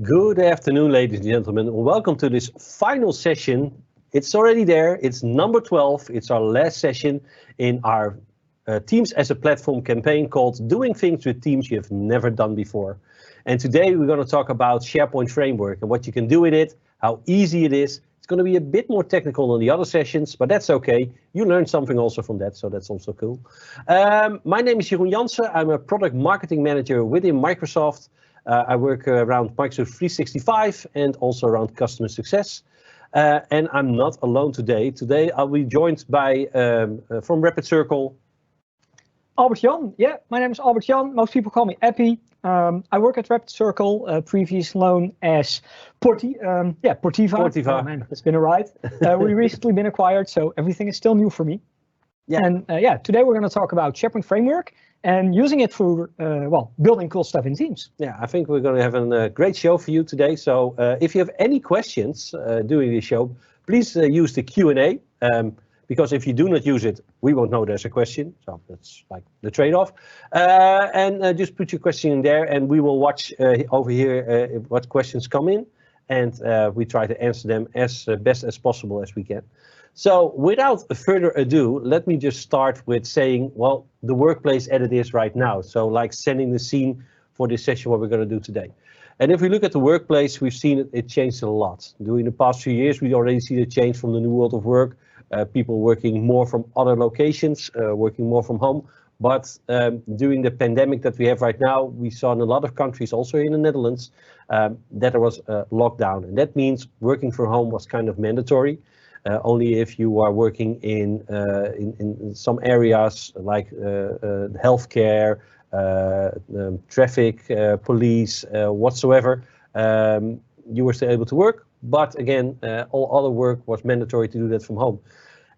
Good afternoon, ladies and gentlemen. Welcome to this final session. It's already there. It's number 12. It's our last session in our Teams as a Platform campaign called Doing Things with Teams You Have Never Done Before. And today we're going to talk about SharePoint Framework and what you can do with it, how easy it is. It's going to be a bit more technical than the other sessions, but that's okay. You learned something also from that, so that's also cool. My name is Jeroen Jansen. I'm a product marketing manager within Microsoft. I work around Microsoft 365 and also around customer success. And I'm not alone today. Today I'll be joined by, from Rapid Circle, Albert Jan. Yeah, my name is Albert Jan. Most people call me Appy. I work at Rapid Circle, previously known as Portiva. Portiva. Oh man, it's been a ride. We recently been acquired, so everything is still new for me. Yeah. And today we're going to talk about SharePoint Framework and using it for, building cool stuff in Teams. Yeah, I think we're going to have a great show for you today. So if you have any questions during the show, please use the Q&A. Because if you do not use it, we won't know there's a question. So that's like the trade-off. And just put your question in there and we will watch over here what questions come in. And we try to answer them as best as possible as we can. So without further ado, let me just start with saying, well, the workplace as it is right now. So like setting the scene for this session, what we're going to do today. And if we look at the workplace, we've seen it changed a lot. During the past few years, we already see the change from the new world of work. People working more from other locations, working more from home. But during the pandemic that we have right now, we saw in a lot of countries, also in the Netherlands, that there was a lockdown. And that means working from home was kind of mandatory. Only if you are working in some areas like healthcare, traffic, police, whatsoever, you were still able to work. But again, all other work was mandatory to do that from home.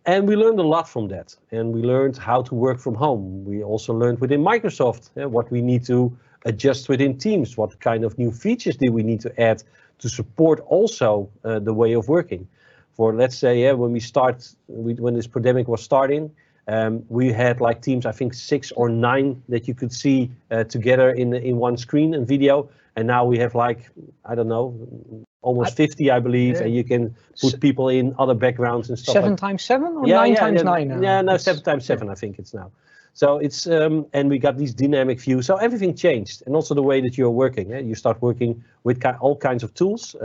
And we learned a lot from that. And we learned how to work from home. We also learned within Microsoft what we need to adjust within Teams. What kind of new features do we need to add to support also the way of working. For let's say, when when this pandemic was starting, we had like Teams, I think 6 or 9 that you could see together in one screen and video. And now we have like, I don't know, almost 50, I believe, and you can put people in other backgrounds and stuff. 7 times 7 or 9 times 9 now? Yeah, no, 7 times 7, I think it's now. So it's, and we got these dynamic views. So everything changed. And also the way that you're working. You start working with all kinds of tools,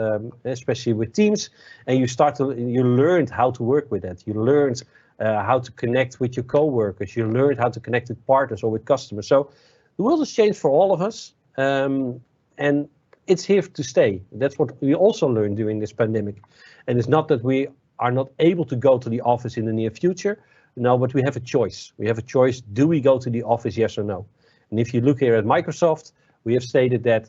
especially with Teams. And you learned how to work with that. You learned how to connect with your coworkers. You learned how to connect with partners or with customers. So the world has changed for all of us. And it's here to stay. That's what we also learned during this pandemic. And it's not that we are not able to go to the office in the near future. No, but we have a choice. We have a choice. Do we go to the office, yes or no? And if you look here at Microsoft, we have stated that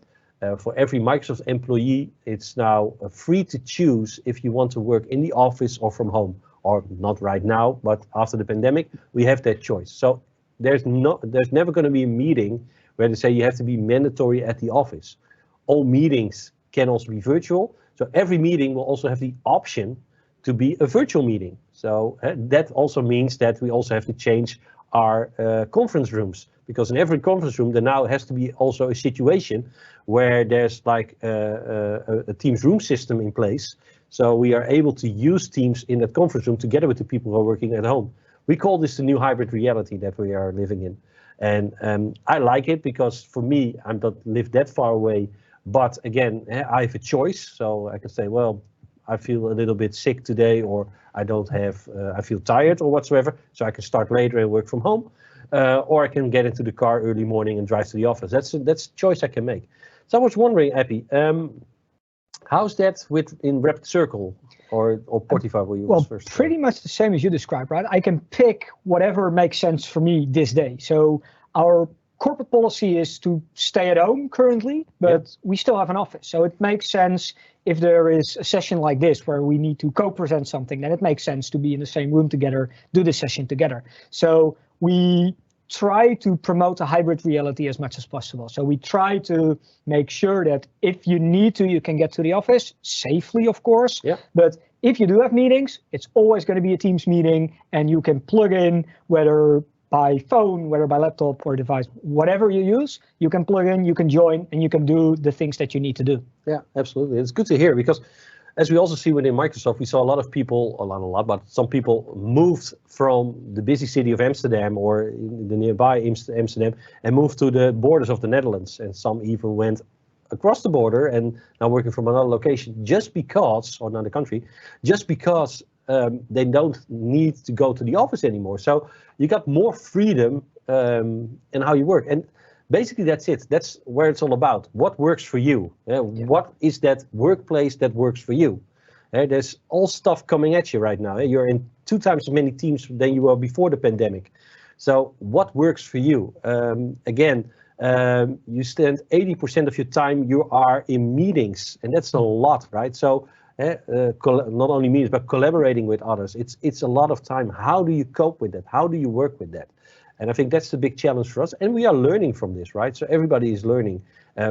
for every Microsoft employee, it's now free to choose if you want to work in the office or from home. Or not right now, but after the pandemic, we have that choice. So there's never going to be a meeting where they say you have to be mandatory at the office. All meetings can also be virtual. So every meeting will also have the option to be a virtual meeting. So that also means that we also have to change our conference rooms, because in every conference room there now has to be also a situation where there's like a Teams room system in place. So we are able to use Teams in that conference room together with the people who are working at home. We call this the new hybrid reality that we are living in. And I like it because for me, I don't live that far away. But again, I have a choice. So I can say, well, I feel a little bit sick today, or I feel tired or whatsoever. So I can start later and work from home. Or I can get into the car early morning and drive to the office. That's a choice I can make. So I was wondering, Appy, how's that in Rapid Circle or Portiva? Well, pretty much the same as you described, right? I can pick whatever makes sense for me this day. So our corporate policy is to stay at home currently, but we still have an office. So it makes sense if there is a session like this where we need to co-present something, then it makes sense to be in the same room together, do the session together. So we try to promote a hybrid reality as much as possible. So we try to make sure that if you need to, you can get to the office safely, of course. Yeah. But if you do have meetings, it's always going to be a Teams meeting, and you can plug in whether by phone, whether by laptop or device, whatever you use, you can plug in, you can join, and you can do the things that you need to do. Yeah, absolutely. It's good to hear, because as we also see within Microsoft, we saw a lot of people, a lot, but some people moved from the busy city of Amsterdam or the nearby Amsterdam and moved to the borders of the Netherlands. And some even went across the border and now working from another location just because, or another country, just because they don't need to go to the office anymore. So you got more freedom in how you work. And basically, that's it. That's where it's all about. What works for you? What is that workplace that works for you? There's all stuff coming at you right now. You're in 2 times as many teams than you were before the pandemic. So what works for you? Again, you spend 80% of your time you are in meetings, and that's a lot, right? So not only meetings, but collaborating with others. It's a lot of time. How do you cope with that? How do you work with that? And I think that's the big challenge for us. And we are learning from this, right? So everybody is learning.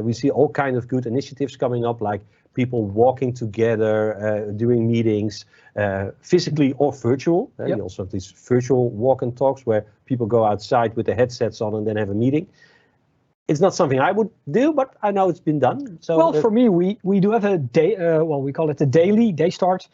We see all kinds of good initiatives coming up, like people walking together, doing meetings, physically or virtual. You also have these virtual walk and talks where people go outside with their headsets on and then have a meeting. It's not something I would do, but I know it's been done. So well, for me, we do have a day, well, we call it the daily day start.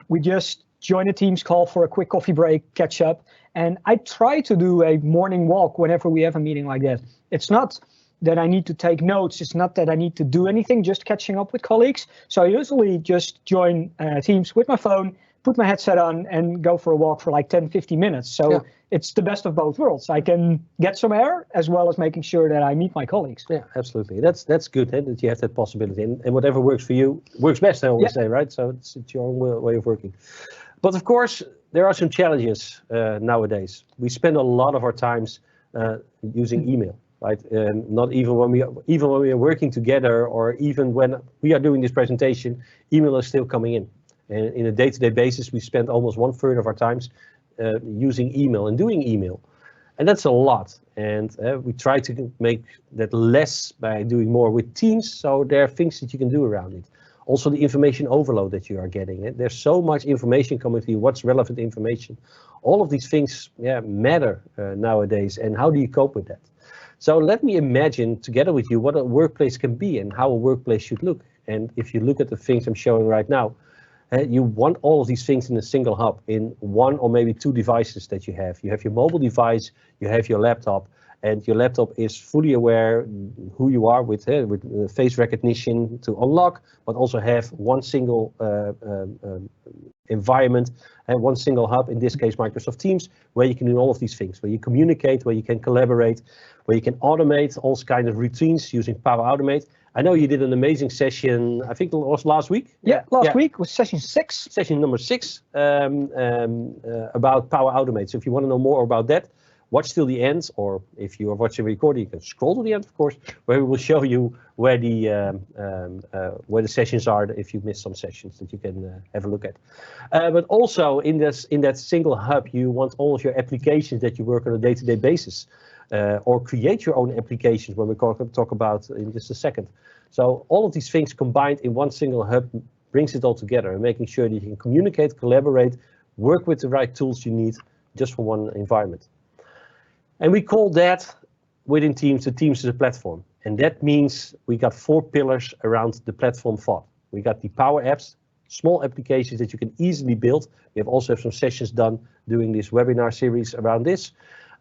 We just join a Teams call for a quick coffee break, catch up. And I try to do a morning walk whenever we have a meeting like that. It's not that I need to take notes. It's not that I need to do anything, just catching up with colleagues. So I usually just join Teams with my phone, put my headset on and go for a walk for like 10, 15 minutes. So it's the best of both worlds. I can get some air as well as making sure that I meet my colleagues. Yeah, absolutely. That's good, that you have that possibility. And whatever works for you works best, I always say, right? So it's your own way of working. But of course, there are some challenges nowadays. We spend a lot of our times using email, right? And not even when we are working together, or even when we are doing this presentation, email is still coming in. And in a day-to-day basis, we spend almost 1/3 of our times using email and doing email. And that's a lot. And we try to make that less by doing more with Teams. So there are things that you can do around it. Also, the information overload that you are getting. There's so much information coming to you. What's relevant information? All of these things matter nowadays. And how do you cope with that? So let me imagine together with you what a workplace can be and how a workplace should look. And if you look at the things I'm showing right now, you want all of these things in a single hub, in 1 or maybe 2 devices that you have. You have your mobile device, you have your laptop, and your laptop is fully aware who you are with face recognition to unlock, but also have one single environment and one single hub, in this case Microsoft Teams, where you can do all of these things, where you communicate, where you can collaborate, where you can automate all kinds of routines using Power Automate. I know you did an amazing session, I think it was last week? Last week was session 6. Session number 6 about Power Automate. So if you want to know more about that, watch till the end, or if you are watching a recording, you can scroll to the end, of course, where we will show you where the sessions are, if you missed some sessions that you can have a look at. But also in that single hub, you want all of your applications that you work on a day-to-day basis, or create your own applications, when we talk about in just a second. So all of these things combined in one single hub brings it all together, and making sure that you can communicate, collaborate, work with the right tools you need just for one environment. And we call that within Teams, the Teams as a platform. And that means we got 4 pillars around the platform thought. We got the Power Apps, small applications that you can easily build. We have also some sessions done doing this webinar series around this.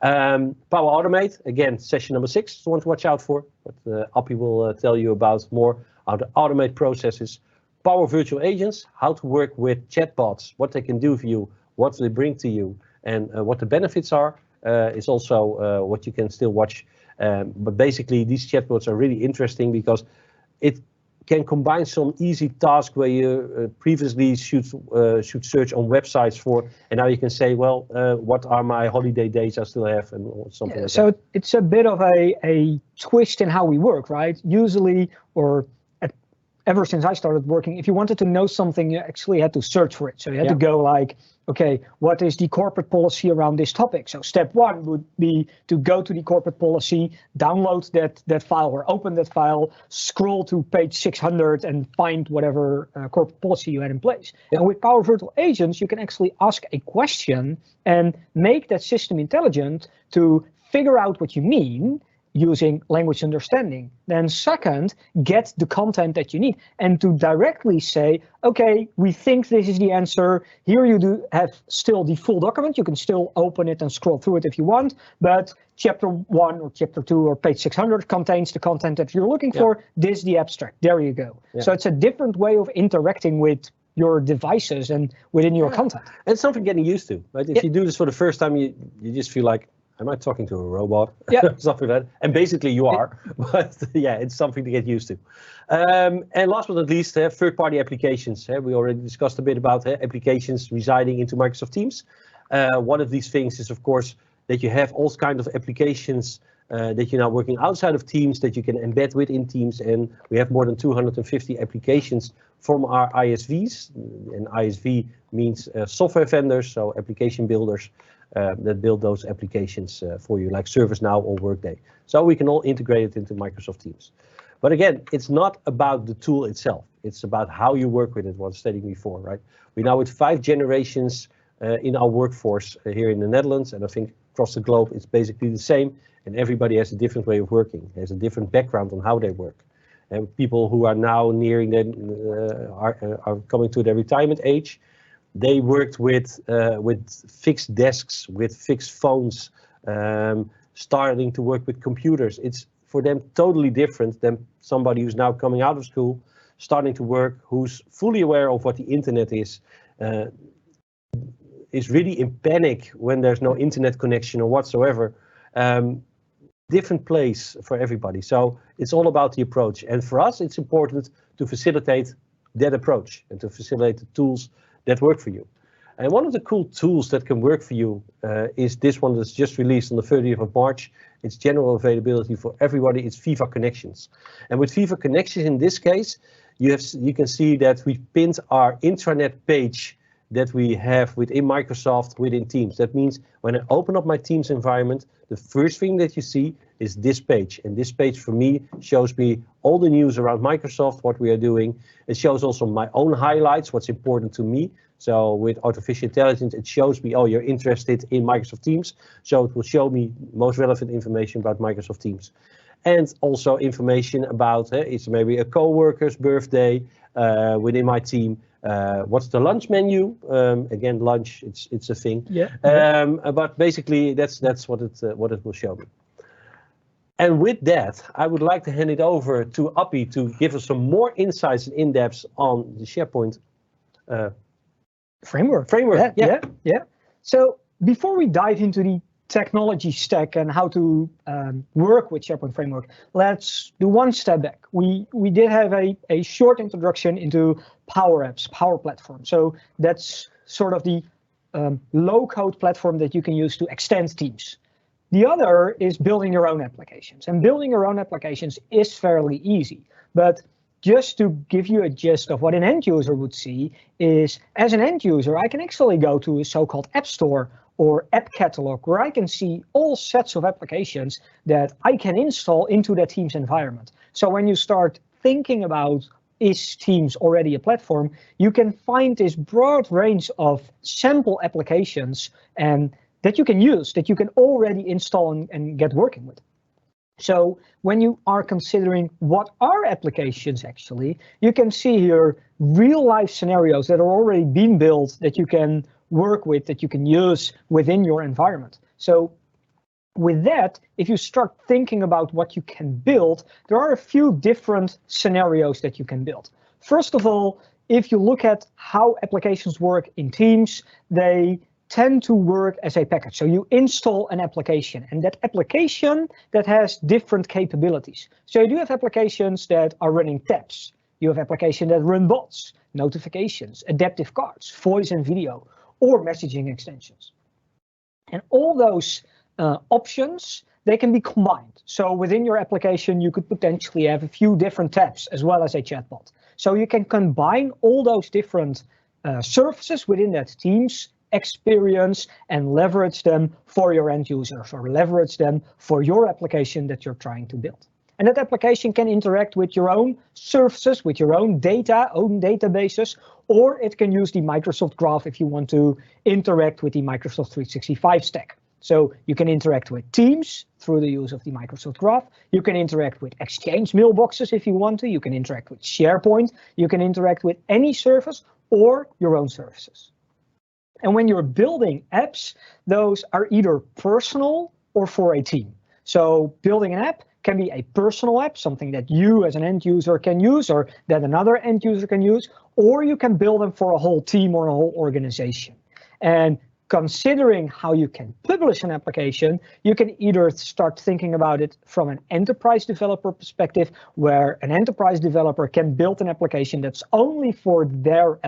Power Automate, again, session number 6, so one to watch out for. But Appie will tell you about more how to automate processes. Power Virtual Agents, how to work with chatbots, what they can do for you, what they bring to you, and what the benefits are. Is also what you can still watch. But basically, these chatbots are really interesting because it can combine some easy tasks where you previously should search on websites for, and now you can say, well, what are my holiday days I still have, and something like that. So it's a bit of a twist in how we work, right? Usually, or ever since I started working, if you wanted to know something, you actually had to search for it. So you had to go like, okay, what is the corporate policy around this topic? So step one would be to go to the corporate policy, download that file or open that file, scroll to page 600 and find whatever corporate policy you had in place. And with Power Virtual Agents, you can actually ask a question and make that system intelligent to figure out what you mean using language understanding. Then second, get the content that you need and to directly say, okay, we think this is the answer. Here you do have still the full document. You can still open it and scroll through it if you want, but chapter 1 or chapter 2 or page 600 contains the content that you're looking for. This is the abstract. There you go. So it's a different way of interacting with your devices and within your content. And something getting used to, right? If you do this for the first time, you just feel like, am I talking to a robot? Something like that. And basically you are, but yeah, it's something to get used to. And last but not least, third-party applications. We already discussed a bit about applications residing into Microsoft Teams. One of these things is, of course, that you have all kinds of applications that you're now working outside of Teams that you can embed within Teams. And we have more than 250 applications from our ISVs. And ISV means software vendors, so application builders. That build those applications for you, like ServiceNow or Workday. So we can all integrate it into Microsoft Teams. But again, it's not about the tool itself. It's about how you work with it, what I was stating before, right? We're now with 5 generations in our workforce here in the Netherlands, and I think across the globe it's basically the same, and everybody has a different way of working, has a different background on how they work. And people who are now nearing are coming to their retirement age, they worked with fixed desks, with fixed phones, starting to work with computers. It's for them totally different than somebody who's now coming out of school, starting to work, who's fully aware of what the internet is really in panic when there's no internet connection or whatsoever. Different place for everybody. So it's all about the approach. And for us, it's important to facilitate that approach and to facilitate the tools that work for you. And one of the cool tools that can work for you is this one that's just released on the 30th of March. It's general availability for everybody. It's Viva Connections. And with Viva Connections in this case, you can see that we pinned our intranet page that we have within Microsoft, within Teams. That means when I open up my Teams environment, the first thing that you see is this page. And this page for me shows me all the news around Microsoft, what we are doing. It shows also my own highlights, what's important to me. So with artificial intelligence, it shows me, oh, you're interested in Microsoft Teams. So it will show me most relevant information about Microsoft Teams. And also information about, it's maybe a co-worker's birthday within my team. What's the lunch menu? Again, lunch, it's a thing. But basically, that's what it will show me. And with that, I would like to hand it over to Appie to give us some more insights and in-depth on the SharePoint framework. Yeah. So before we dive into the technology stack and how to work with SharePoint Framework, let's do one step back. We did have a short introduction into Power Apps, Power Platform. So that's sort of the low-code platform that you can use to extend Teams. The other is building your own applications. And building your own applications is fairly easy. But just to give you a gist of what an end user would see is, as an end user, I can actually go to a so-called App Store or App Catalog, where I can see all sets of applications that I can install into that Teams environment. So when you start thinking about, is Teams already a platform, you can find this broad range of sample applications and that you can use, that you can already install and get working with. So when you are considering what are applications actually, you can see here real life scenarios that are already being built that you can work with, that you can use within your environment. So with that, if you start thinking about what you can build, there are a few different scenarios that you can build. First of all, if you look at how applications work in Teams, they tend to work as a package. So you install an application, and that application that has different capabilities. So you do have applications that are running tabs. You have applications that run bots, notifications, adaptive cards, voice and video, or messaging extensions. And all those options, they can be combined. So within your application, you could potentially have a few different tabs as well as a chatbot. So you can combine all those different services within that Teams experience and leverage them for your end users or leverage them for your application that you're trying to build. And that application can interact with your own services, with your own data, own databases, or it can use the Microsoft Graph if you want to interact with the Microsoft 365 stack. So you can interact with Teams through the use of the Microsoft Graph. You can interact with Exchange mailboxes if you want to. You can interact with SharePoint. You can interact with any service or your own services. And when you're building apps, those are either personal or for a team. So building an app can be a personal app, something that you as an end user can use or that another end user can use, or you can build them for a whole team or a whole organization. And considering how you can publish an application, you can either start thinking about it from an enterprise developer perspective, where an enterprise developer can build an application that's only for their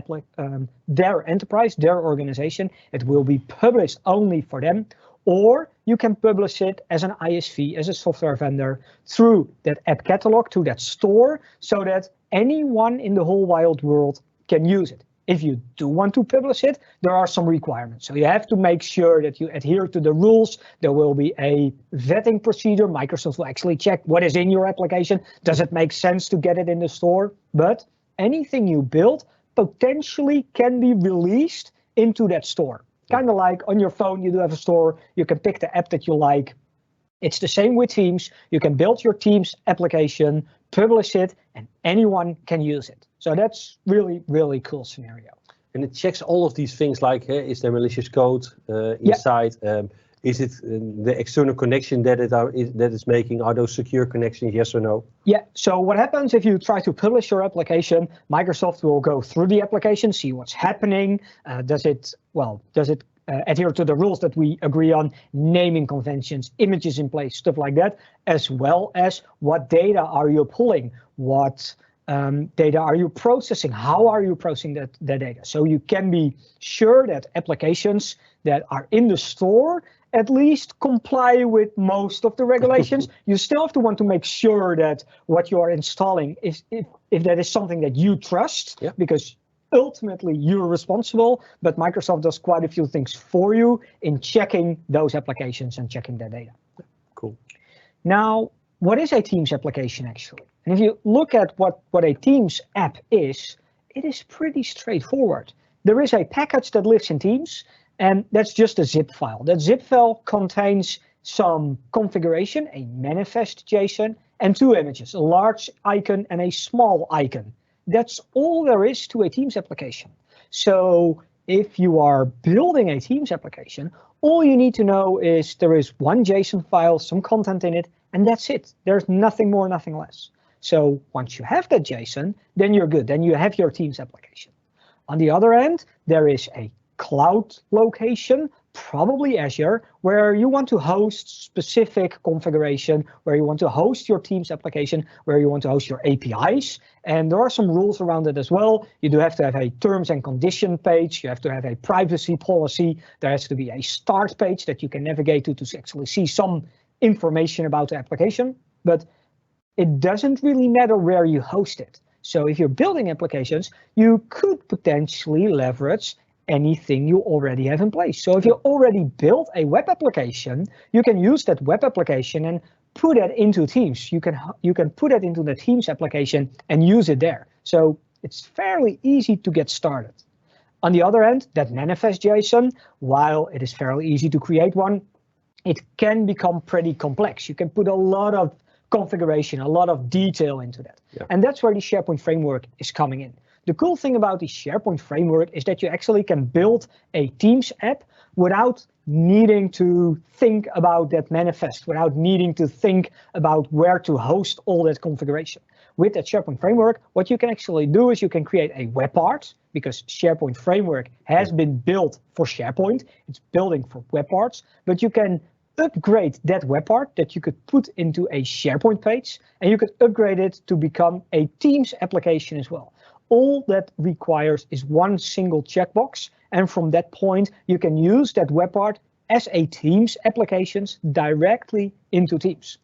enterprise, their organization. It will be published only for them. Or you can publish it as an ISV, as a software vendor, through that app catalog, to that store, so that anyone in the whole wild world can use it. If you do want to publish it, there are some requirements. So you have to make sure that you adhere to the rules. There will be a vetting procedure. Microsoft will actually check what is in your application. Does it make sense to get it in the store? But anything you build potentially can be released into that store. Kind of like on your phone, you do have a store. You can pick the app that you like. It's the same with Teams. You can build your Teams application, publish it, and anyone can use it. So that's really, really cool scenario. And it checks all of these things like, is there malicious code inside? Yeah. Is it the external connection that is making? Are those secure connections, yes or no? Yeah, so what happens if you try to publish your application? Microsoft will go through the application, see what's happening. Does it adhere to the rules that we agree on, naming conventions, images in place, stuff like that, as well as what data are you pulling? What data are you processing? How are you processing that data? So you can be sure that applications that are in the store at least comply with most of the regulations. You still have to want to make sure that what you are installing is, if that is something that you trust, yeah, because ultimately you're responsible, but Microsoft does quite a few things for you in checking those applications and checking their data. Cool. Now, what is a Teams application actually? And if you look at what a Teams app is, it is pretty straightforward. There is a package that lives in Teams, and that's just a zip file. That zip file contains some configuration, a manifest JSON, and two images, a large icon and a small icon. That's all there is to a Teams application. So if you are building a Teams application, all you need to know is there is one JSON file, some content in it, and that's it. There's nothing more, nothing less. So once you have that JSON, then you're good. Then you have your Teams application. On the other end, there is a cloud location, probably Azure, where you want to host specific configuration, where you want to host your Teams application, where you want to host your APIs. And there are some rules around it as well. You do have to have a terms and condition page. You have to have a privacy policy. There has to be a start page that you can navigate to actually see some information about the application. But it doesn't really matter where you host it. So if you're building applications, you could potentially leverage anything you already have in place. So if you already built a web application, you can use that web application and put that into Teams. You can put it into the Teams application and use it there. So it's fairly easy to get started. On the other end, that manifest JSON, while it is fairly easy to create one, it can become pretty complex. You can put a lot of configuration, a lot of detail into that. Yeah. And that's where the SharePoint Framework is coming in. The cool thing about the SharePoint Framework is that you actually can build a Teams app without needing to think about that manifest, without needing to think about where to host all that configuration. With that SharePoint Framework, what you can actually do is you can create a web part, because SharePoint Framework has been built for SharePoint. It's building for web parts, but you can upgrade that web part that you could put into a SharePoint page, and you could upgrade it to become a Teams application as well. All that requires is one single checkbox, and from that point, you can use that web part as a Teams applications directly into Teams.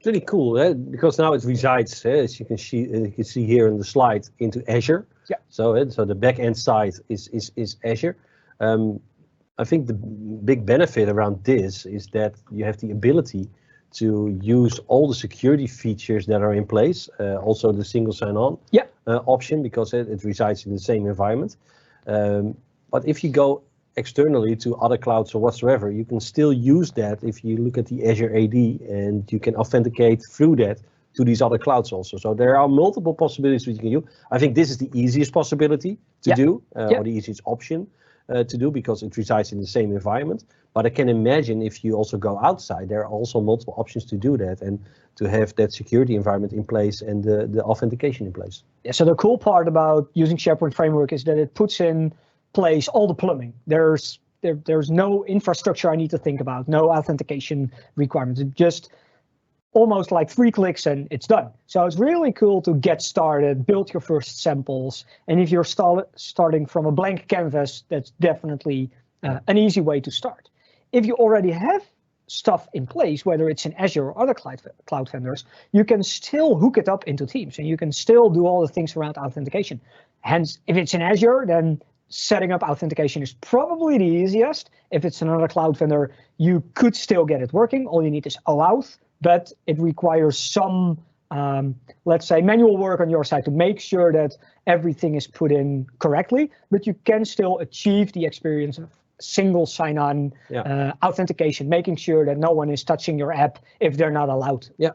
It's really cool, because now it resides, as you can see here in the slide, into Azure. Yeah. So the back-end side is Azure. I think the big benefit around this is that you have the ability to use all the security features that are in place, also the single sign-on option, because it resides in the same environment. But if you go externally to other clouds or whatsoever, you can still use that if you look at the Azure AD, and you can authenticate through that to these other clouds also. So there are multiple possibilities that you can use. I think this is the easiest possibility to do, or the easiest option to do, because it resides in the same environment. But I can imagine if you also go outside, there are also multiple options to do that and to have that security environment in place and the authentication in place. Yeah, so the cool part about using SharePoint Framework is that it puts in place all the plumbing. There's no infrastructure I need to think about, no authentication requirements. It just almost like 3 clicks and it's done. So it's really cool to get started, build your first samples. And if you're starting from a blank canvas, that's definitely an easy way to start. If you already have stuff in place, whether it's in Azure or other cloud vendors, you can still hook it up into Teams, and you can still do all the things around authentication. Hence, if it's in Azure, then setting up authentication is probably the easiest. If it's another cloud vendor, you could still get it working. All you need is OAuth, but it requires some, let's say, manual work on your side to make sure that everything is put in correctly, but you can still achieve the experience of single sign-on authentication, making sure that no one is touching your app if they're not allowed. Yeah,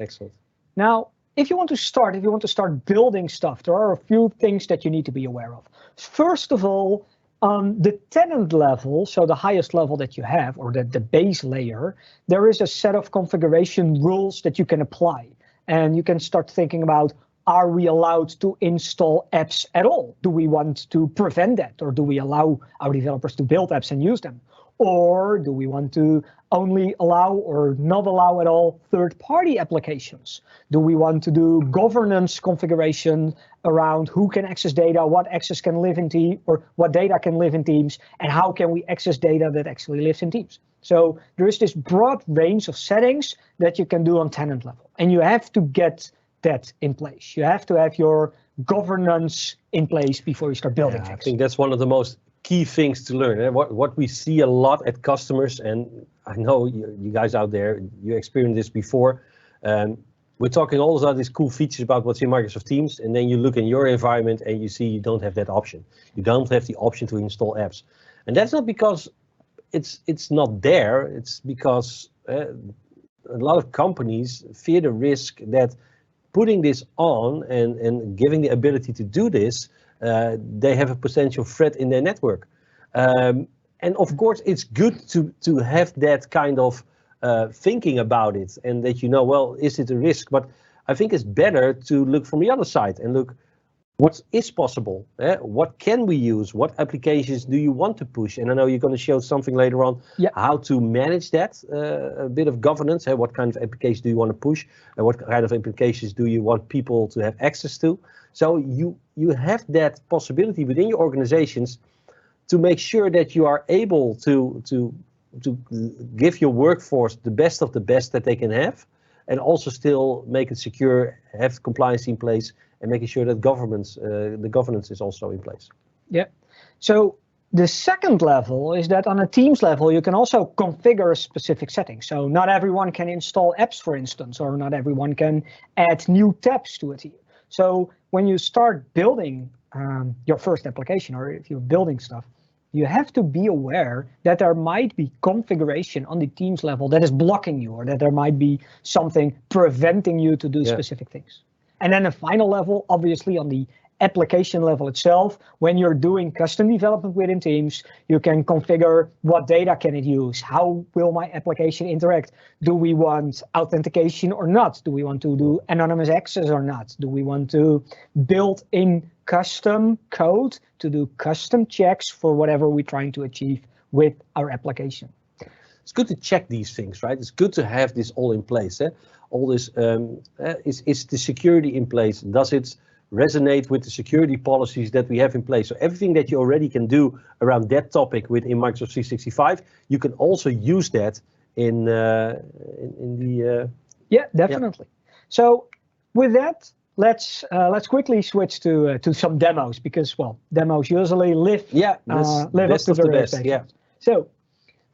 excellent. Now, if you want to start building stuff, there are a few things that you need to be aware of. First of all, the tenant level, so the highest level that you have, or the base layer, there is a set of configuration rules that you can apply. And you can start thinking about, are we allowed to install apps at all? Do we want to prevent that? Or do we allow our developers to build apps and use them? Or do we want to only allow or not allow at all third-party applications? Do we want to do governance configuration around who can access data, what access can live in Teams, or what data can live in Teams, and how can we access data that actually lives in Teams? So there is this broad range of settings that you can do on tenant level, and you have to get that in place. You have to have your governance in place before you start building things. I think that's one of the most key things to learn. What we see a lot at customers, and I know you guys out there, you experienced this before. We're talking all about these cool features about what's in Microsoft Teams, and then you look in your environment and you see you don't have that option. You don't have the option to install apps. And that's not because it's not there. It's because a lot of companies fear the risk that putting this on and giving the ability to do this, they have a potential threat in their network. And of course, it's good to have that kind of thinking about it, and that well, is it a risk? But I think it's better to look from the other side and look what is possible. What can we use? What applications do you want to push? And I know you're going to show something later on how to manage that, a bit of governance. What kind of applications do you want to push? And what kind of applications do you want people to have access to? So you have that possibility within your organizations to make sure that you are able to give your workforce the best of the best that they can have, and also still make it secure, have compliance in place, and making sure that the governance is also in place. Yeah. So the second level is that on a Teams level, you can also configure a specific setting. So not everyone can install apps, for instance, or not everyone can add new tabs to a team. So when you start building your first application, or if you're building stuff, you have to be aware that there might be configuration on the Teams level that is blocking you, or that there might be something preventing you to do specific things. And then the final level, obviously on the application level itself, when you're doing custom development within Teams, you can configure what data can it use, how will my application interact, do we want authentication or not, do we want to do anonymous access or not, do we want to build in custom code to do custom checks for whatever we're trying to achieve with our application. It's good to check these things, right? It's good to have this all in place. All this, is the security in place? Does it resonate with the security policies that we have in place? So everything that you already can do around that topic within Microsoft 365, you can also use that in the Yeah, definitely. So with that, let's quickly switch to some demos, because, well, demos usually live up to their expectations. Yeah. So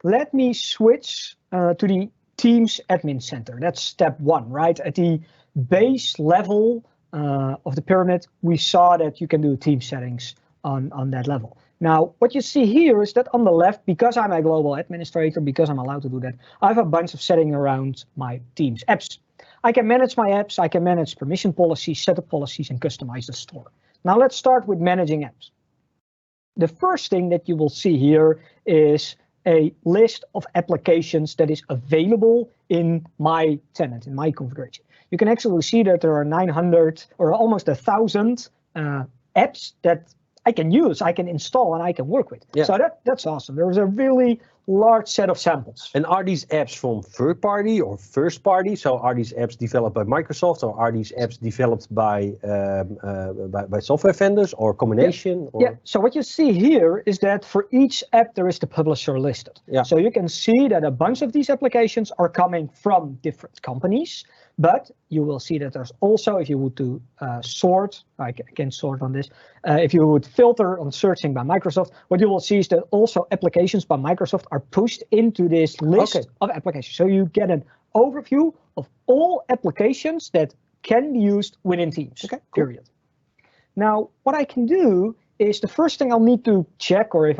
let me switch to the Teams Admin Center. That's step one, right? At the base level of the pyramid, we saw that you can do team settings on that level. Now, what you see here is that on the left, because I'm a global administrator, because I'm allowed to do that, I have a bunch of settings around my Teams apps. I can manage my apps, I can manage permission policies, setup policies, and customize the store. Now let's start with managing apps. The first thing that you will see here is a list of applications that is available in my tenant, in my configuration. You can actually see that there are 900 or almost 1,000 apps that I can use, I can install, and I can work with. Yeah. So that's awesome. There's a really large set of samples. And are these apps from third party or first party? So are these apps developed by Microsoft, or are these apps developed by software vendors, or combination? Yeah. Or? Yeah. So what you see here is that for each app there is the publisher listed. Yeah. So you can see that a bunch of these applications are coming from different companies. But you will see that there's also, if you would do sort, I can sort on this, if you would filter on searching by Microsoft, what you will see is that also applications by Microsoft are pushed into this list of applications. So you get an overview of all applications that can be used within Teams, period. Now, what I can do is the first thing I'll need to check, or if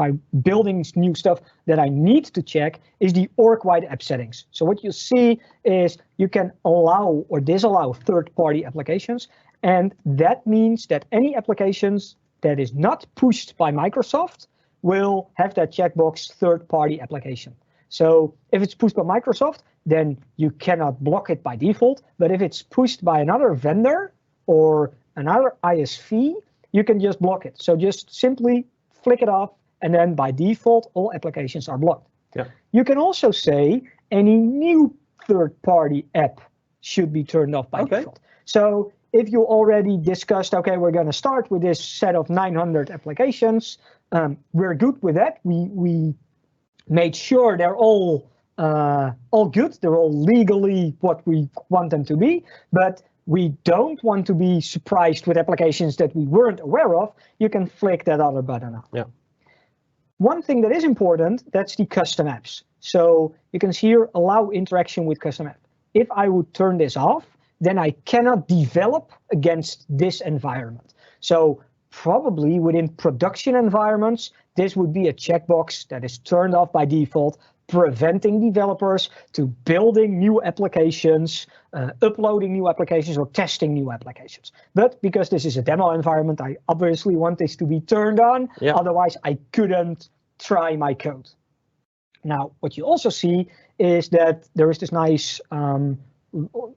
I'm building new stuff that I need to check, is the org-wide app settings. So what you see is you can allow or disallow third-party applications, and that means that any applications that is not pushed by Microsoft will have that checkbox third-party application. So if it's pushed by Microsoft, then you cannot block it by default, but if it's pushed by another vendor or another ISV, you can just block it. So just simply flick it off, and then by default, all applications are blocked. Yeah. You can also say any new third-party app should be turned off by default. So if you already discussed, okay, we're going to start with this set of 900 applications, we're good with that. We made sure they're all good. They're all legally what we want them to be, but we don't want to be surprised with applications that we weren't aware of. You can flick that other button up. Yeah. One thing that is important, that's the custom apps. So you can see here, allow interaction with custom app. If I would turn this off, then I cannot develop against this environment. So probably within production environments, this would be a checkbox that is turned off by default, preventing developers to building new applications, uploading new applications, or testing new applications. But because this is a demo environment, I obviously want this to be turned on. Yeah. Otherwise, I couldn't try my code. Now, what you also see is that there is this nice,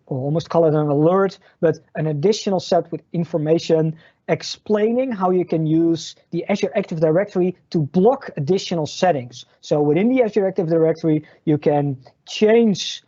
almost call it an alert, but an additional set with information explaining how you can use the Azure Active Directory to block additional settings. So within the Azure Active Directory, you can change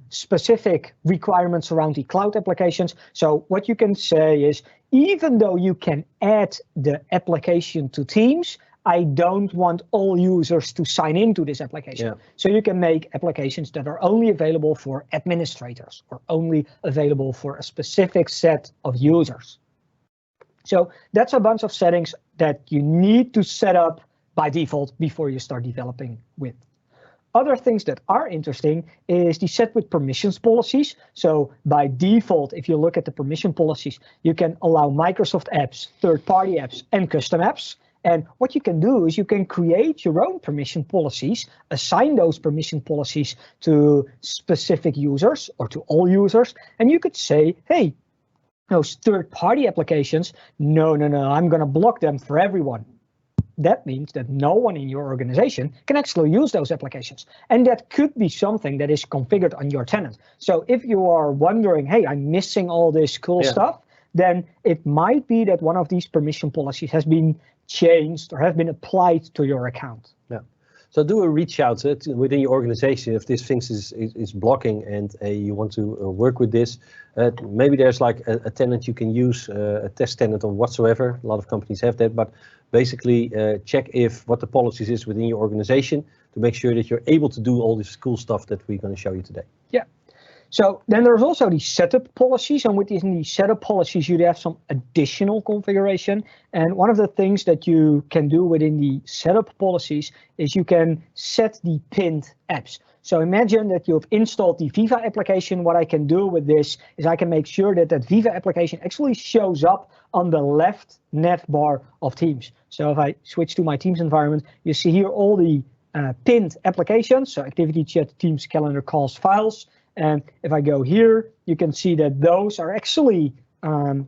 specific requirements around the cloud applications. So what you can say is, even though you can add the application to Teams, I don't want all users to sign into this application. Yeah. So you can make applications that are only available for administrators or only available for a specific set of users. So that's a bunch of settings that you need to set up by default before you start developing with. Other things that are interesting is the set with permissions policies. So by default, if you look at the permission policies, you can allow Microsoft apps, third-party apps, and custom apps. And what you can do is you can create your own permission policies, assign those permission policies to specific users or to all users. And you could say, hey, those third-party applications, no, I'm going to block them for everyone. That means that no one in your organization can actually use those applications. And that could be something that is configured on your tenant. So if you are wondering, hey, I'm missing all this cool stuff, then it might be that one of these permission policies has been changed or have been applied to your account. Yeah. So do a reach out within your organization if this thing is blocking and you want to work with this. Maybe there's like a tenant you can use, a test tenant or whatsoever. A lot of companies have that, but basically check what the policies is within your organization to make sure that you're able to do all this cool stuff that we're going to show you today. Yeah. So then there's also the setup policies, and within the setup policies, you have some additional configuration. And one of the things that you can do within the setup policies is you can set the pinned apps. So imagine that you've installed the Viva application. What I can do with this is I can make sure that that Viva application actually shows up on the left navbar of Teams. So if I switch to my Teams environment, you see here all the pinned applications, so activity, chat, Teams, calendar, calls, files. And if I go here, you can see that those are actually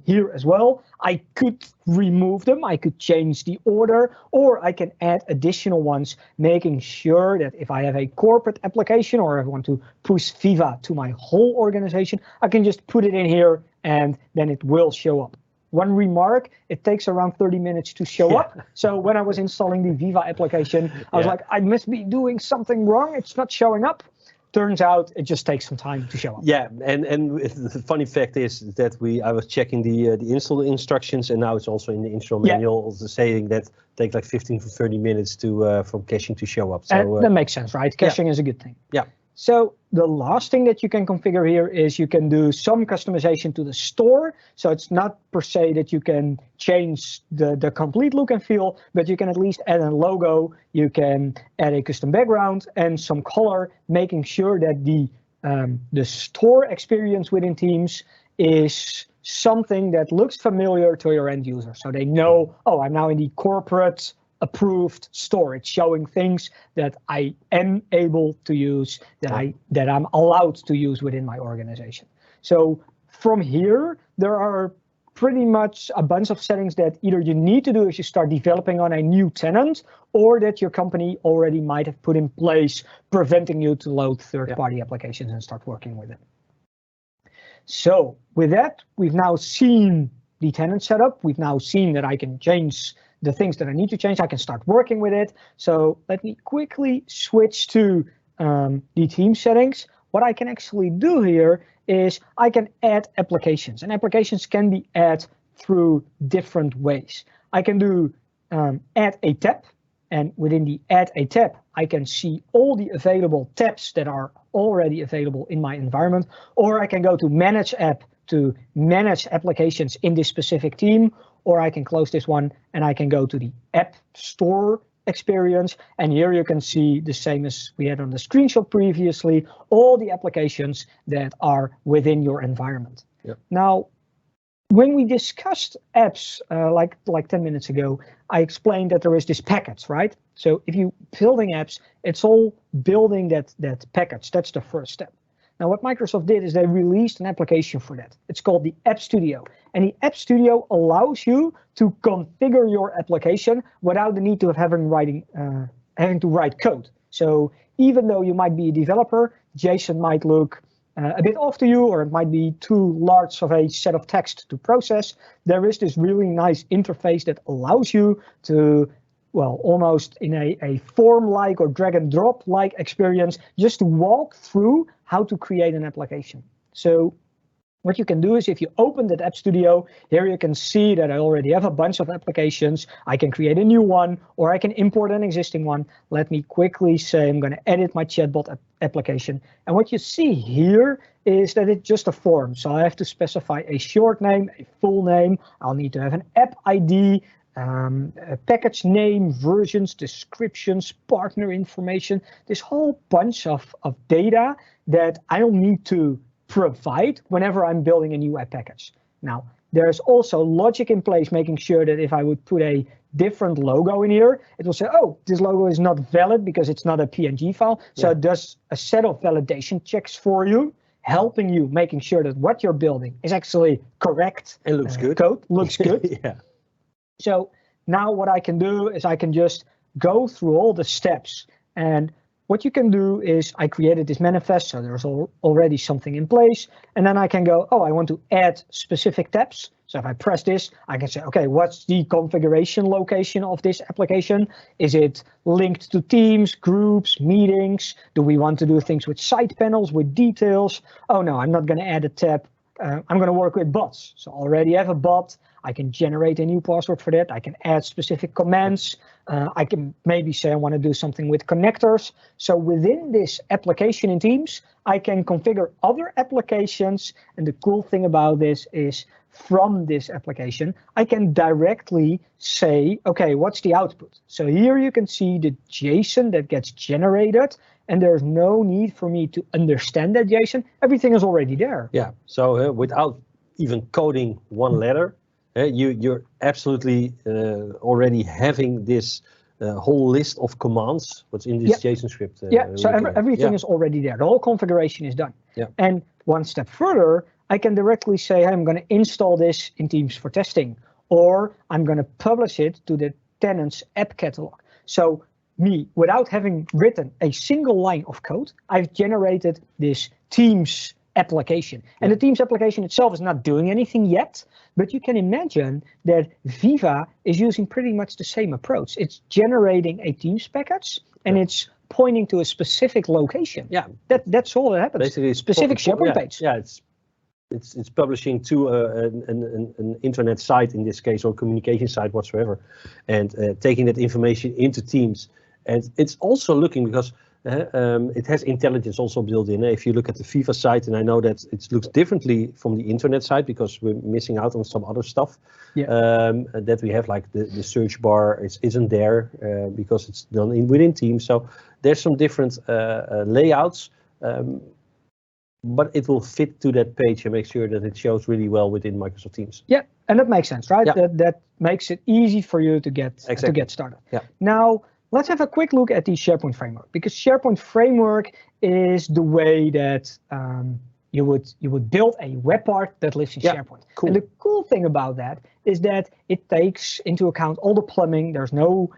here as well. I could remove them, I could change the order, or I can add additional ones, making sure that if I have a corporate application or I want to push Viva to my whole organization, I can just put it in here and then it will show up. One remark, it takes around 30 minutes to show up. So when I was installing the Viva application, I was like, I must be doing something wrong. It's not showing up. Turns out it just takes some time to show up. Yeah, and the funny fact is that I was checking the install instructions, and now it's also in the install manual saying that it takes like 15 to 30 minutes to from caching to show up. So that makes sense, right? Caching is a good thing. Yeah. So the last thing that you can configure here is you can do some customization to the store. So it's not per se that you can change the complete look and feel, but you can at least add a logo, you can add a custom background and some color, making sure that the store experience within Teams is something that looks familiar to your end user. So they know, oh, I'm now in the corporate approved store. It's showing things that I am able to use, that I'm allowed to use within my organization. So from here, there are pretty much a bunch of settings that either you need to do as you start developing on a new tenant, or that your company already might have put in place, preventing you to load third-party applications and start working with them. So with that, we've now seen the tenant setup. We've now seen that I can change the things that I need to change. I can start working with it. So let me quickly switch to the team settings. What I can actually do here is I can add applications, and applications can be added through different ways. I can do add a tab, and within the add a tab, I can see all the available tabs that are already available in my environment, or I can go to manage app to manage applications in this specific team, or I can close this one and I can go to the app store experience. And here you can see the same as we had on the screenshot previously, all the applications that are within your environment. Yep. Now, when we discussed apps like 10 minutes ago, I explained that there is this package, right? So if you building apps, it's all building that package. That's the first step. Now, what Microsoft did is they released an application for that. It's called the App Studio. And the App Studio allows you to configure your application without the need of having to write code. So even though you might be a developer, JSON might look a bit off to you, or it might be too large of a set of text to process. There is this really nice interface that allows you to, well, almost in a form-like or drag-and-drop-like experience, just to walk through how to create an application. So what you can do is if you open that App Studio, here you can see that I already have a bunch of applications. I can create a new one, or I can import an existing one. Let me quickly say I'm going to edit my chatbot application. And what you see here is that it's just a form. So I have to specify a short name, a full name. I'll need to have an app ID, a package name, versions, descriptions, partner information, this whole bunch of data that I don't need to provide whenever I'm building a new app package. Now, there's also logic in place, making sure that if I would put a different logo in here, it will say, oh, this logo is not valid because it's not a PNG file. So it does a set of validation checks for you, helping you, making sure that what you're building is actually correct. It looks good. Code looks good. Yeah. So now what I can do is I can just go through all the steps. And what you can do is I created this manifest, so there's already something in place. And then I can go, oh, I want to add specific tabs. So if I press this, I can say, okay, what's the configuration location of this application? Is it linked to teams, groups, meetings? Do we want to do things with side panels, with details? Oh, no, I'm not going to add a tab. I'm going to work with bots. So I already have a bot. I can generate a new password for that. I can add specific commands. I can maybe say I want to do something with connectors. So within this application in Teams, I can configure other applications. And the cool thing about this is from this application, I can directly say, okay, what's the output? So here you can see the JSON that gets generated, and there's no need for me to understand that JSON. Everything is already there. Yeah, so without even coding one letter, you're absolutely already having this whole list of commands, what's in this JSON script. So everything is already there. The whole configuration is done. Yeah. And one step further, I can directly say, hey, I'm going to install this in Teams for testing, or I'm going to publish it to the tenant's app catalog. So me, without having written a single line of code, I've generated this Teams application. And the Teams application itself is not doing anything yet, but you can imagine that Viva is using pretty much the same approach. It's generating a Teams package, and it's pointing to a specific location. Yeah, that's all that happens. Basically, specific SharePoint page. Yeah, it's publishing to an internet site in this case, or communication site whatsoever, and taking that information into Teams. And it's also looking, because it has intelligence also built in. If you look at the Viva site, and I know that it looks differently from the internet site because we're missing out on some other stuff that we have, like the search bar isn't there because it's done within Teams. So there's some different layouts. But it will fit to that page and make sure that it shows really well within Microsoft Teams. Yeah, and that makes sense, right? Yeah. That makes it easy for you to get started. Yeah. Now, let's have a quick look at the SharePoint Framework, because SharePoint Framework is the way that you would build a web part that lives in SharePoint. Cool. And the cool thing about that is that it takes into account all the plumbing. There's no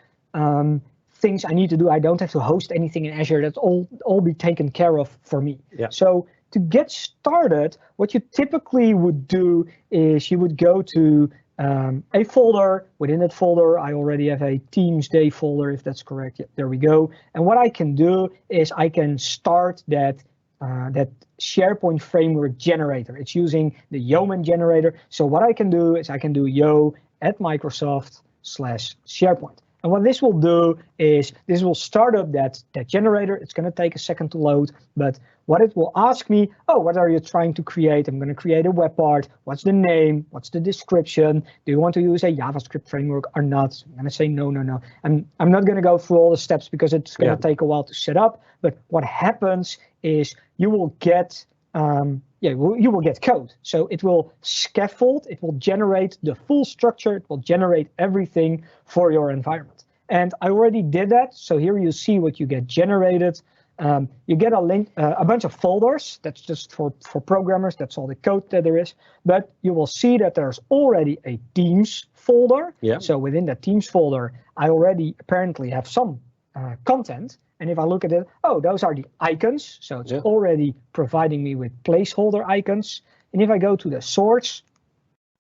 things I need to do. I don't have to host anything in Azure. That's all be taken care of for me. Yeah. So to get started, what you typically would do is you would go to a folder. Within that folder, I already have a Teams Day folder, if that's correct. Yeah, there we go. And what I can do is I can start that SharePoint Framework generator. It's using the Yeoman generator. So what I can do is I can do yo at Microsoft/SharePoint. And what this will do is this will start up that generator. It's going to take a second to load, but what it will ask me, what are you trying to create? I'm going to create a web part. What's the name? What's the description? Do you want to use a JavaScript framework or not? I'm going to say no. I'm not going to go through all the steps because it's going to take a while to set up. But what happens is you will get you will get code. So it will scaffold, it will generate the full structure, it will generate everything for your environment. And I already did that. So here you see what you get generated. You get a link, a bunch of folders. That's just for programmers. That's all the code that there is. But you will see that there's already a Teams folder. Yeah. So within that Teams folder, I already apparently have some content. And if I look at it, those are the icons. So it's already providing me with placeholder icons. And if I go to the source,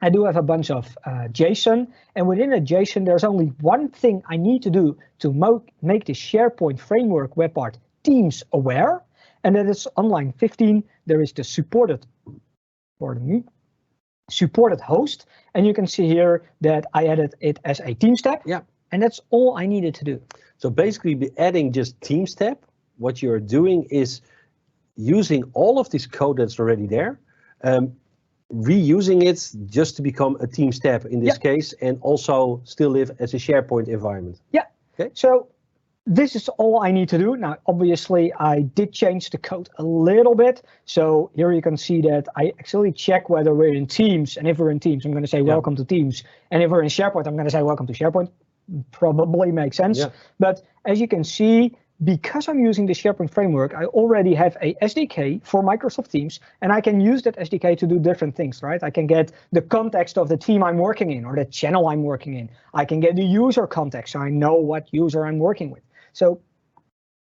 I do have a bunch of JSON. And within a JSON, there's only one thing I need to do to make the SharePoint Framework web part Teams aware. And that is on line 15, there is the supported host. And you can see here that I added it as a Teams tab. Yeah. And that's all I needed to do. So basically, adding just Teams tab, what you're doing is using all of this code that's already there, reusing it just to become a Teams tab in this case, and also still live as a SharePoint environment. Yeah. Okay. So this is all I need to do. Now, obviously, I did change the code a little bit. So here you can see that I actually check whether we're in Teams. And if we're in Teams, I'm going to say welcome to Teams. And if we're in SharePoint, I'm going to say welcome to SharePoint. Probably makes sense. Yeah. But as you can see, because I'm using the SharePoint framework, I already have a SDK for Microsoft Teams, and I can use that SDK to do different things, right? I can get the context of the team I'm working in or the channel I'm working in. I can get the user context, so I know what user I'm working with. So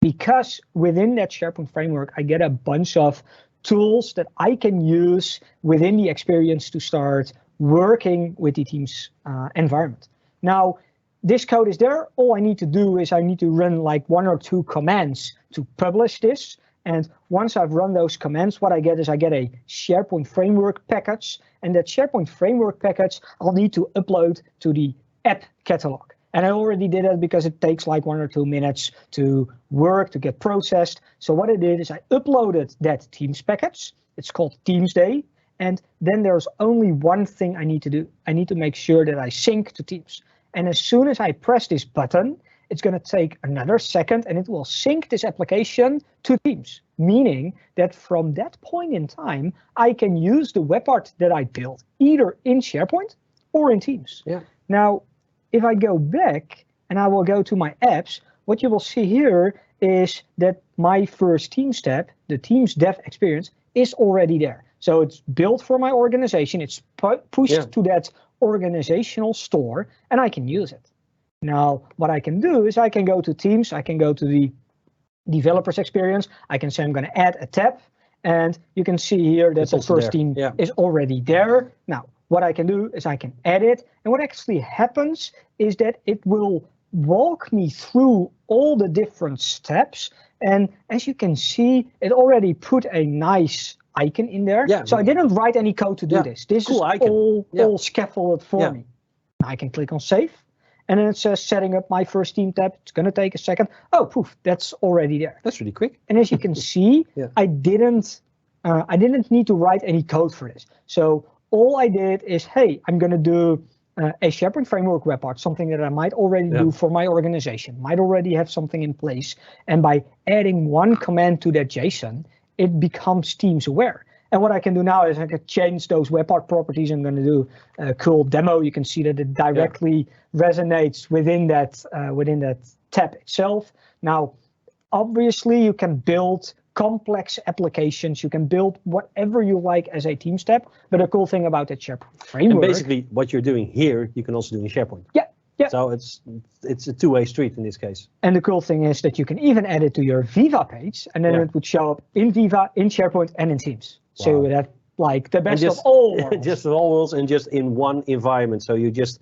because within that SharePoint framework, I get a bunch of tools that I can use within the experience to start working with the Teams environment. Now, this code is there. All I need to do is I need to run like 1 or 2 commands to publish this. And once I've run those commands, what I get is I get a SharePoint Framework package. And that SharePoint Framework package, I'll need to upload to the app catalog. And I already did that because it takes like 1 or 2 minutes to work, to get processed. So what I did is I uploaded that Teams package. It's called Teams Day. And then there's only one thing I need to do. I need to make sure that I sync to Teams. And as soon as I press this button, it's going to take another second and it will sync this application to Teams, meaning that from that point in time, I can use the web part that I built either in SharePoint or in Teams. Yeah. Now, if I go back and I will go to my apps, what you will see here is that my first Teams tab, the Teams Dev Experience, is already there. So it's built for my organization. It's pushed to that organizational store, and I can use it. Now, what I can do is I can go to Teams. I can go to the developers experience. I can say I'm going to add a tab, and you can see here that the first team is already there. Now, what I can do is I can add it, and what actually happens is that it will walk me through all the different steps. And as you can see, it already put a nice icon in there. Yeah, so I didn't write any code to do this. This is all scaffolded for me. I can click on save. And then it says setting up my first team tab. It's going to take a second. Oh, poof, that's already there. That's really quick. And as you can see, I didn't need to write any code for this. So all I did is, hey, I'm going to do a SharePoint Framework web part, something that I might already do for my organization, might already have something in place. And by adding one command to that JSON, it becomes Teams aware. And what I can do now is I can change those web part properties. I'm going to do a cool demo. You can see that it directly resonates within that tab itself. Now, obviously, you can build complex applications. You can build whatever you like as a Teams tab. But the cool thing about that SharePoint framework, and basically what you're doing here, you can also do in SharePoint. Yeah. So it's a two-way street in this case. And the cool thing is that you can even add it to your Viva page, and then it would show up in Viva, in SharePoint, and in Teams. Wow. So you would have like the best of all worlds. Just of all worlds, and just in one environment. So you're just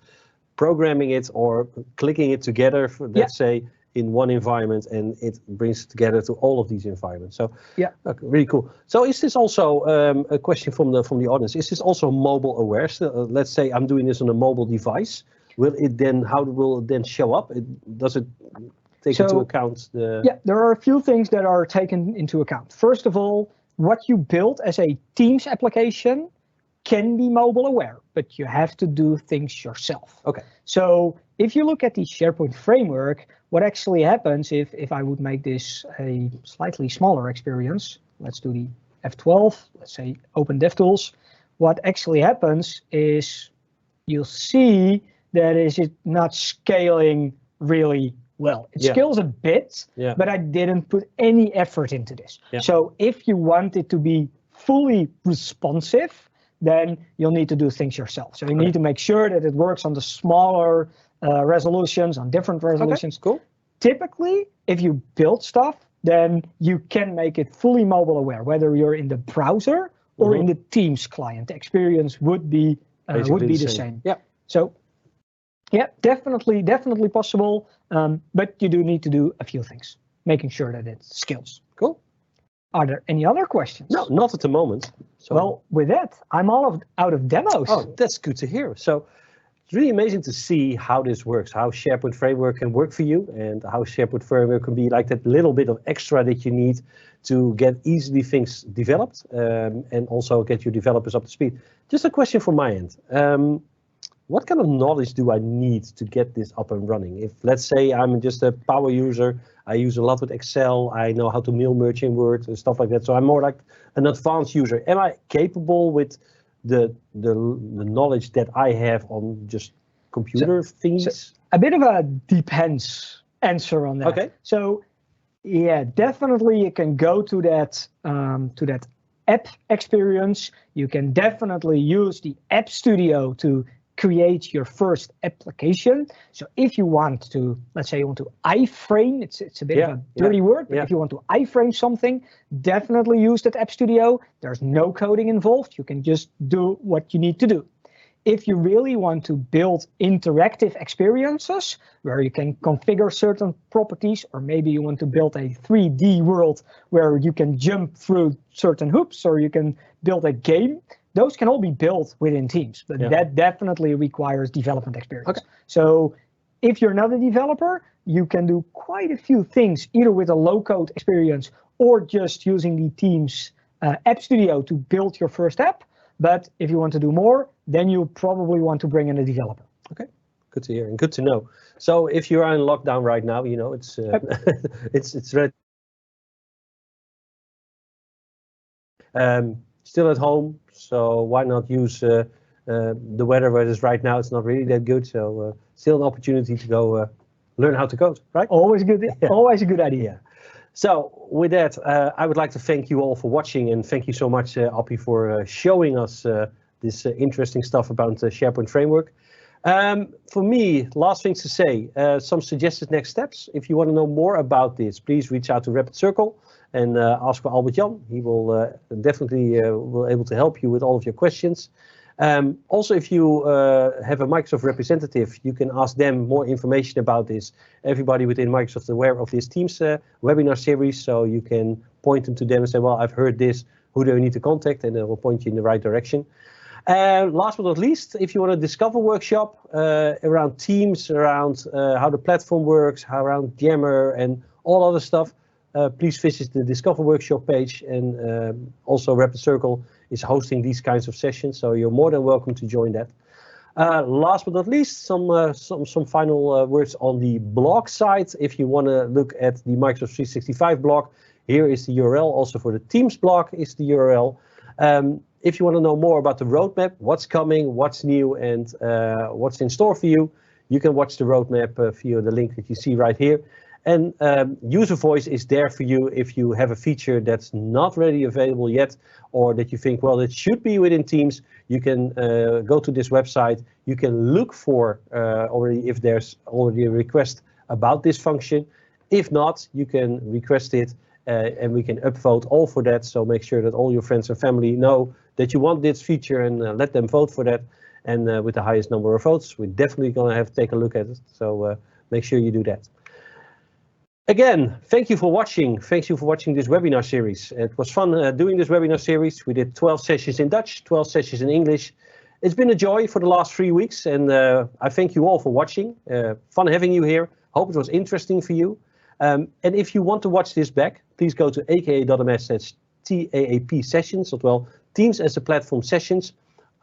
programming it or clicking it together, for, let's say, in one environment, and it brings it together to all of these environments. So okay, really cool. So is this also a question from the audience? Is this also mobile aware? So, let's say I'm doing this on a mobile device. Will it then? How will it then show up? Does it take into account the? Yeah, there are a few things that are taken into account. First of all, what you build as a Teams application can be mobile aware, but you have to do things yourself. Okay. So if you look at the SharePoint framework, what actually happens if I would make this a slightly smaller experience, let's do the F12, let's say Open DevTools. What actually happens is you'll see that is it not scaling really well. It scales a bit, but I didn't put any effort into this. So if you want it to be fully responsive, then you'll need to do things yourself. So you need to make sure that it works on the smaller resolutions, on different resolutions. Okay, cool. Typically, if you build stuff, then you can make it fully mobile aware, whether you're in the browser or in the Teams client. The experience would be the same. Yeah. So yeah, definitely possible. But you do need to do a few things, making sure that it scales. Cool. Are there any other questions? No, not at the moment. So. Well, with that, I'm out of demos. Oh, that's good to hear. So it's really amazing to see how this works, how SharePoint Framework can work for you, and how SharePoint Framework can be like that little bit of extra that you need to get easily things developed and also get your developers up to speed. Just a question from my end. What kind of knowledge do I need to get this up and running? If, let's say, I'm just a power user, I use a lot with Excel, I know how to mail merge in Word and stuff like that, so I'm more like an advanced user. Am I capable with the knowledge that I have on just computer things? So a bit of a depends answer on that. Okay. So yeah, definitely you can go to that app experience. You can definitely use the App Studio to create your first application. So if you want to, let's say you want to iframe, it's a bit of a dirty word, but if you want to iframe something, definitely use that App Studio. There's no coding involved. You can just do what you need to do. if you really want to build interactive experiences where you can configure certain properties, or maybe you want to build a 3D world where you can jump through certain hoops, or you can build a game, those can all be built within Teams, but that definitely requires development experience. Okay. So if you're not a developer, you can do quite a few things, either with a low-code experience or just using the Teams App Studio to build your first app. But if you want to do more, then you probably want to bring in a developer. Okay, good to hear and good to know. So if you are in lockdown right now, you know, it's it's ready. Still at home, so why not use the weather where it is right now? It's not really that good, so still an opportunity to go learn how to code, right? Always good. Yeah. Always a good idea. Yeah. So with that, I would like to thank you all for watching, and thank you so much, Appie, for showing us this interesting stuff about the SharePoint Framework. For me, last things to say, some suggested next steps. If you want to know more about this, please reach out to Rapid Circle and ask for Albert Jan. He will definitely will able to help you with all of your questions. Also, if you have a Microsoft representative, you can ask them more information about this. Everybody within Microsoft is aware of this Teams webinar series, so you can point them to them and say, well, I've heard this, who do I need to contact? And they will point you in the right direction. Last but not least, if you want a discover workshop around Teams, around how the platform works, around Jammer and all other stuff, please visit the Discover Workshop page, and also Rapid Circle is hosting these kinds of sessions, so you're more than welcome to join that. Last but not least, some final words on the blog site. If you want to look at the Microsoft 365 blog, here is the URL. Also for the Teams blog is the URL. If you want to know more about the roadmap, what's coming, what's new, and what's in store for you, you can watch the roadmap via the link that you see right here. And user voice is there for you if you have a feature that's not ready available yet, or that you think, well, it should be within Teams. You can go to this website. You can look for already if there's already a request about this function. If not, you can request it and we can upvote all for that. So make sure that all your friends and family know that you want this feature, and let them vote for that. And with the highest number of votes, we're definitely going to have to take a look at it. So make sure you do that. Again, thank you for watching. Thank you for watching this webinar series. It was fun doing this webinar series. We did 12 sessions in Dutch, 12 sessions in English. It's been a joy for the last 3 weeks, and I thank you all for watching. Fun having you here. Hope it was interesting for you. And if you want to watch this back, please go to aka.ms/TAAP sessions, as well Teams as a platform sessions.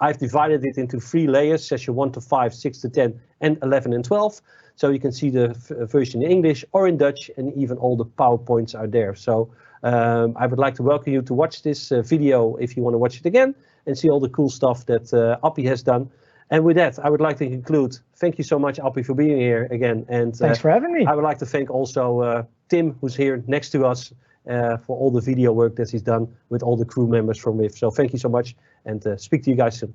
I've divided it into 3 layers, session 1 to 5, 6 to 10, and 11 and 12. So you can see the version in English or in Dutch, and even all the PowerPoints are there. So I would like to welcome you to watch this video if you want to watch it again and see all the cool stuff that Appie has done. And with that, I would like to conclude. Thank you so much, Appie, for being here again. And thanks for having me. I would like to thank also Tim, who's here next to us, for all the video work that he's done with all the crew members from WIF. So thank you so much, and speak to you guys soon.